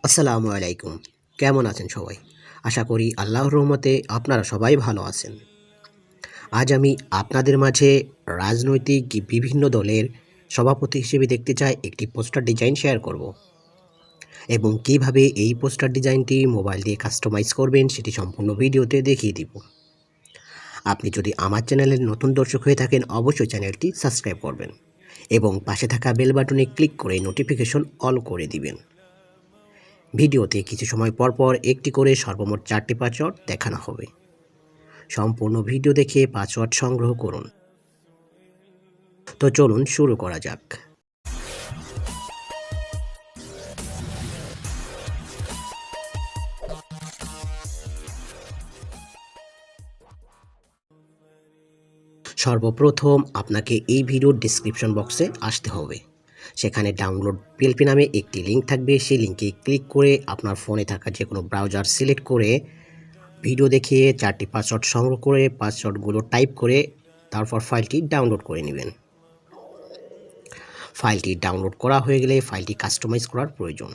আসসালামু আলাইকুম। কেমন আছেন সবাই? আশা করি আল্লাহর রহমতে আপনারা সবাই ভালো আছেন। আজ আমি আপনাদের মাঝে রাজনৈতিক বিভিন্ন দলের সভাপতি হিসেবে দেখতে চাই একটি পোস্টার ডিজাইন শেয়ার করব এবং কিভাবে এই পোস্টার ডিজাইনটি মোবাইল দিয়ে কাস্টমাইজ করবেন সেটি সম্পূর্ণ ভিডিওতে দেখিয়ে দিব। আপনি যদি আমার চ্যানেলের নতুন দর্শক হয়ে থাকেন অবশ্যই চ্যানেলটি সাবস্ক্রাইব করবেন এবং পাশে থাকা বেল বাটনে ক্লিক করে নোটিফিকেশন অল করে দিবেন। ভিডিওতে কিছু সময় পর পর একটি করে সর্বমোট 4টি পাসওয়ার্ড দেখানো হবে। সম্পূর্ণ ভিডিও দেখে পাসওয়ার্ড সংগ্রহ করুন। তো চলুন শুরু করা যাক। সর্বপ্রথম আপনাকে এই ভিডিওর ডেসক্রিপশন বক্সে আসতে হবে। সেখানে ডাউনলোড পিএলপি নামে একটি লিঙ্ক থাকবে। সেই লিঙ্কে ক্লিক করে আপনার ফোনে থাকা যে কোনো ব্রাউজার সিলেক্ট করে ভিডিও দেখিয়ে 4টি পাসওয়ার্ড সংগ্রহ করে পাসওয়ার্ডগুলো টাইপ করে তারপর ফাইলটি ডাউনলোড করে নেবেন। ফাইলটি ডাউনলোড করা হয়ে গেলে ফাইলটি কাস্টমাইজ করার প্রয়োজন।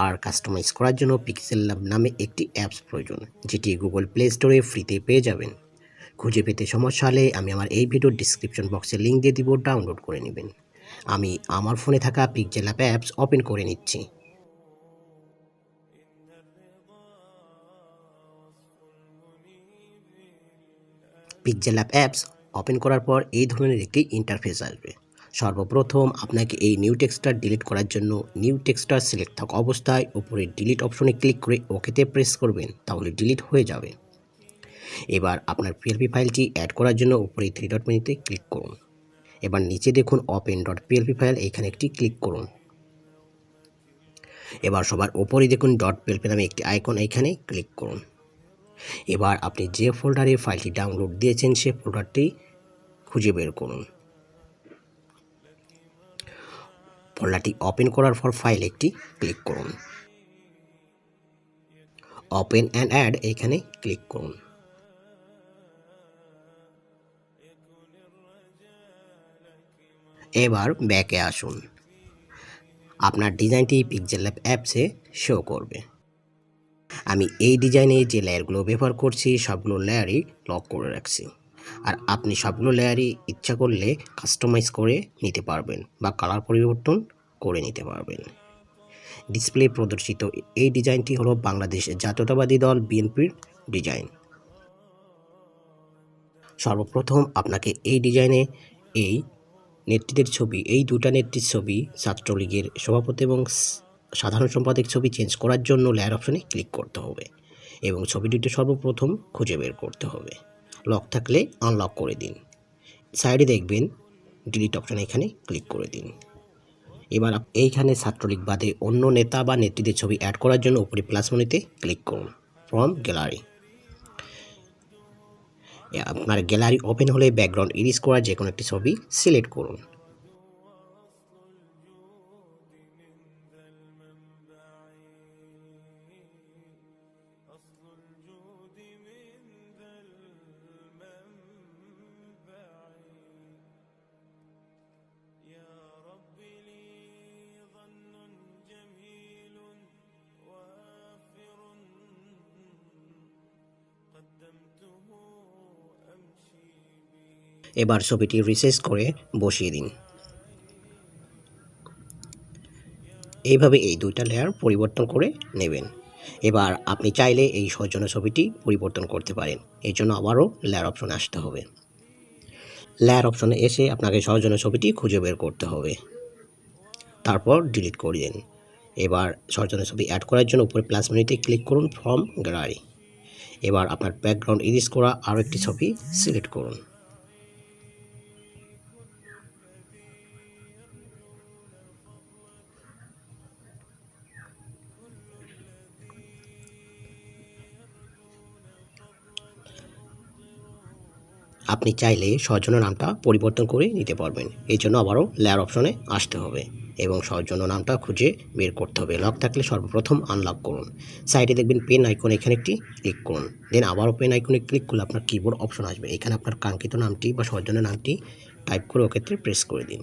আর কাস্টমাইজ করার জন্য পিক্সেল ল্যাব নামে একটি অ্যাপস প্রয়োজন, যেটি গুগল প্লে স্টোরে ফ্রিতে পেয়ে যাবেন। খুঁজে পেতে সমস্যা হলে আমি আমার এই ভিডিওর ডিসক্রিপশন বক্সে লিঙ্ক দিয়ে দিব, ডাউনলোড করে নেবেন। আমি আমার ফোনে থাকা পিক্সেল ল্যাব অ্যাপস ওপেন করে নিচ্ছি। পিক্সেল ল্যাব অ্যাপস ওপেন করার পর এই ধরনের একটি ইন্টারফেস আসবে। সর্বপ্রথম আপনাকে এই নিউ টেক্সটার ডিলিট করার জন্য নিউ টেক্সটার সিলেক্ট থাকা অবস্থায় উপরে ডিলিট অপশনে ক্লিক করে ওকেতে প্রেস করবেন, তাহলে ডিলিট হয়ে যাবে। এবার আপনার পিএলপি ফাইলটি অ্যাড করার জন্য উপরে 3 ডট মেনুতে ক্লিক করুন। এবার নিচে দেখুন ওপেন ডট পিএলপি ফাইল, এখানে একটি ক্লিক করুন। এবার সবার উপরে দেখুন ডট পিএলপি নামে একটি আইকন, এখানে ক্লিক করুন। এবার আপনি যে ফোল্ডারে ফাইলটি ডাউনলোড দিয়েছেন সেই ফোল্ডারটি খুঁজে বের করুন। ফোল্ডারটি ওপেন করার পর ফাইল একটি ক্লিক করুন। ওপেন অ্যান্ড অ্যাড, এখানে ক্লিক করুন। এবার ব্যাকে আসুন। আপনার ডিজাইনটি পিক্সেল ল্যাব অ্যাপসে শো করবে। আমি এই ডিজাইনে যে লেয়ারগুলো ব্যবহার করছি সবগুলো লেয়ারই লক করে রাখছি। আর আপনি সবগুলো লেয়ারই ইচ্ছা করলে কাস্টমাইজ করে নিতে পারবেন বা কালার পরিবর্তন করে নিতে পারবেন। ডিসপ্লে প্রদর্শিত এই ডিজাইনটি হলো বাংলাদেশ জাতীয়তাবাদী দল বিএনপির ডিজাইন। সর্বপ্রথম আপনাকে এই ডিজাইনে এই নেত্রীদের ছবি, এই দুটা নেত্রীর ছবি, ছাত্রলীগের সভাপতি এবং সাধারণ সম্পাদক ছবি চেঞ্জ করার জন্য লেয়ার অপশনে ক্লিক করতে হবে এবং ছবি দুটো সর্বপ্রথম খুঁজে বের করতে হবে। লক থাকলে আনলক করে দিন। সাইডে দেখবেন ডিলিট অপশনে, এখানে ক্লিক করে দিন। এবার এইখানে ছাত্রলীগ বাদে অন্য নেতা বা নেত্রীদের ছবি অ্যাড করার জন্য উপরে প্লাস মেনুতে ক্লিক করুন, ফ্রম গ্যালারি। আপনার গ্যালারি ওপেন হলে ব্যাকগ্রাউন্ড ইরেজ করার যে কোনো একটি ছবি সিলেক্ট করুন। এবার ছবিটি রিসাইজ করে বসিয়ে দিন। এইভাবে এই দুইটা লেয়ার পরিবর্তন করে নেবেন। এবার আপনি চাইলে এই সৌজন্য ছবিটি পরিবর্তন করতে পারেন। এই জন্য আবারও লেয়ার অপশনে আসতে হবে। লেয়ার অপশনে এসে আপনাকে সৌজন্য ছবিটি খুঁজে বের করতে হবে, তারপর ডিলিট করে দিন। এবার সৌজন্য ছবি অ্যাড করার জন্য উপরে প্লাস মেনুতে ক্লিক করুন, ফ্রম গ্যালারি। এবার আপনার ব্যাকগ্রাউন্ড ইরেজ করা আরও একটি ছবি সিলেক্ট করুন। আপনি চাইলে সৌজন্য নামটা পরিবর্তন করে নিতে পারবেন। এই জন্য আবারও লেয়ার অপশনে আসতে হবে এবং সৌজন্য নামটা খুঁজে বের করতে হবে। লক থাকলে সর্বপ্রথম আনলক করুন। সাইডে দেখবেন পেন আইকন, এখানে একটি ক্লিক করুন। দেন আবারও পেন আইকনে ক্লিক করলে আপনার কিবোর্ড অপশন আসবে। এখানে আপনার কাঙ্ক্ষিত নামটি বা সৌজন্য নামটি টাইপ করে ওকেতে প্রেস করে দিন।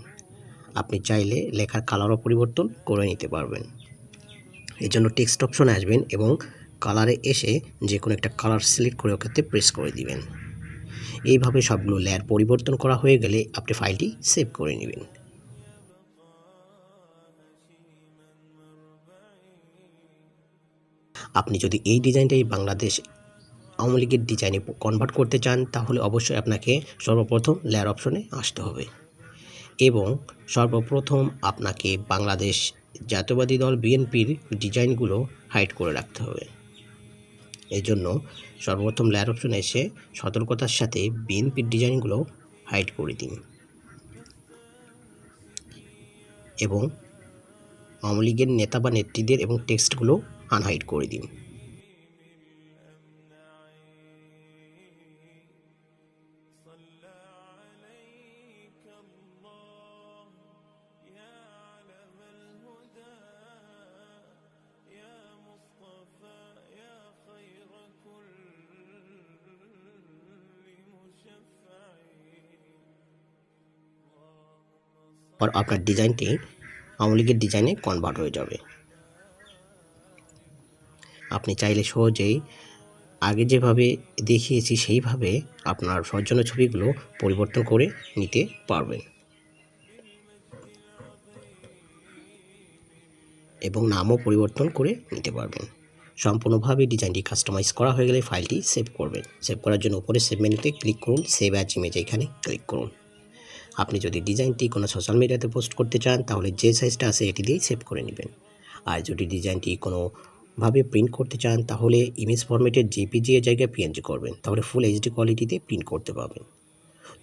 আপনি চাইলে লেখার কালারও পরিবর্তন করে নিতে পারবেন। এর জন্য টেক্সট অপশনে আসবেন এবং কালারে এসে যে কোনো একটা কালার সিলেক্ট করে ওকে প্রেস করে দিবেন। এইভাবে সবগুলো লেয়ার পরিবর্তন করা হয়ে গেলে আপনি ফাইলটি সেভ করে নেবেন। আপনি যদি এই ডিজাইনটাই বাংলাদেশ আওয়ামী লীগের ডিজাইনে কনভার্ট করতে চান তাহলে অবশ্যই আপনাকে সর্বপ্রথম লেয়ার অপশনে আসতে হবে এবং সর্বপ্রথম আপনাকে বাংলাদেশ জাতীয়বাদী দল বিএনপির ডিজাইনগুলো হাইড করে রাখতে হবে। এই জন্য সর্বপ্রথম লেয়ার অপশনে এসে সতর্কতার সাথে বিএনপির ডিজাইনগুলো হাইড করে দিন এবং আওয়ামী লীগের নেতা বা নেত্রীদের এবং টেক্সটগুলো আনহাইড করে দিন। আর আপনার ডিজাইনটি আওয়ামী লীগের ডিজাইনে কনভার্ট হয়ে যাবে। আপনি চাইলে সহজেই আগে যেভাবে দেখিয়েছি সেইভাবে আপনার সৌজন্য ছবিগুলো পরিবর্তন করে নিতে পারবেন এবং নামও পরিবর্তন করে নিতে পারবেন। সম্পূর্ণভাবে ডিজাইনটি কাস্টমাইজ করা হয়ে গেলে ফাইলটি সেভ করবেন। সেভ করার জন্য উপরে সেভ মেনুতে ক্লিক করুন, সেভ অ্যাজ ইমেজ এখানে ক্লিক করুন। আপনি যদি ডিজাইনটি কোনো সোশ্যাল মিডিয়াতে পোস্ট করতে চান তাহলে যে সাইজটা আছে এটি দিয়েই সেভ করে নেবেন। আর যদি ডিজাইনটি কোনোভাবে প্রিন্ট করতে চান তাহলে ইমেজ ফরম্যাটের জেপিজি এর জায়গায় পিএনজি করবেন, তাহলে ফুল এইচডি কোয়ালিটিতে প্রিন্ট করতে পারবেন।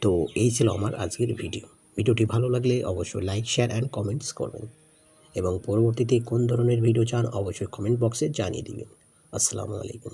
তো এই ছিল আমার আজকের ভিডিও। ভিডিওটি ভালো লাগলে অবশ্যই লাইক, শেয়ার অ্যান্ড কমেন্টস করবেন এবং পরবর্তীতে কোন ধরনের ভিডিও চান অবশ্যই কমেন্ট বক্সে জানিয়ে দিবেন। আসসালামু আলাইকুম।